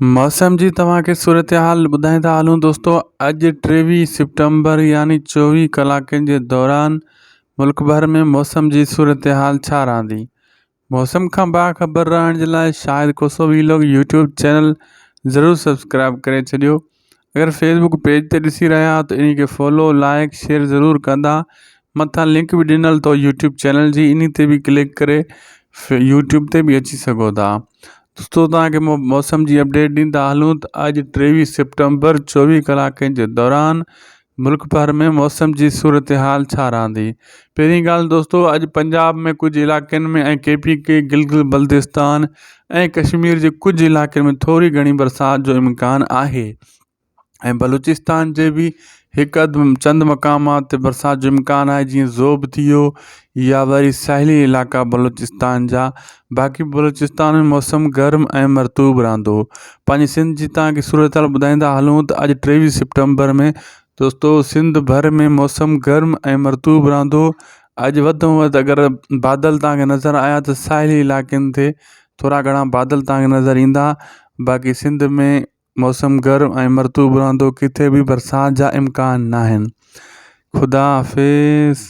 मौसम जी तव्हांखे सूरत हाल ॿुधाईंदा हलूं दोस्तों। अॼु 23 सितंबर यानी 24 कलाकनि जे दौरान मुल्क भर में मौसम जी सूरत हाल छा रहंदी। मौसम खां बाख़बर रहण जे लाइ शायदि कोसो वीलॉग यूट्यूब चैनल ज़रूरु सब्सक्राइब करे छॾियो। अगरि फेसबुक पेज ते ॾिसी रहिया त इन खे फॉलो लाइक शेयर ज़रूरु कंदा। मथां लिंक बि ॾिनल अथव यूट्यूब चैनल जी, इन ते बि क्लिक करे यूट्यूब ते बि अची सघो था। दोस्तों तव्हांखे मौसम जी अपडेट ॾींदा हलूं त अॼु 23 सितंबर 24 कलाकनि जे दौरान मुल्क भर में मौसम जी सूरत हाल छा रहंदी। पहिरीं ॻाल्हि दोस्तों, अॼु पंजाब में कुझु इलाइक़नि में ऐं KPK गिलगित बल्तिस्तान ऐं कश्मीर जे कुझु इलाइक़नि में थोरी घणी बरसाति जो इम्कानु आहे ऐं बलूचिस्तान जे बि हिकु अधु चंद मक़ामात ते बरसाति जो इम्कानु आहे, जीअं ज़ोब थी वियो या वरी साहिली इलाइक़ा बलूचिस्तान जा। बाक़ी बलूचिस्तान में मौसम गर्म ऐं मरतूब रहंदो। पंहिंजी सिंध जी तव्हांखे सूरत हाल ॿुधाईंदा हलूं त अॼु 23 सितंबर में दोस्तों सिंध भर में मौसम गर्म ऐं मरतूब रहंदो। अॼु वधि में वधि अगरि बादल तव्हांखे नज़र आया त साहिली इलाइक़नि ते थोरा घणा बादल तव्हांखे नज़र ईंदा। बाक़ी सिंध में मौसम गर्म ऐं मरतूब रहंदो, किथे बि बरसाति जा इम्कान न आहिनि। ख़ुदा हाफ़िज़।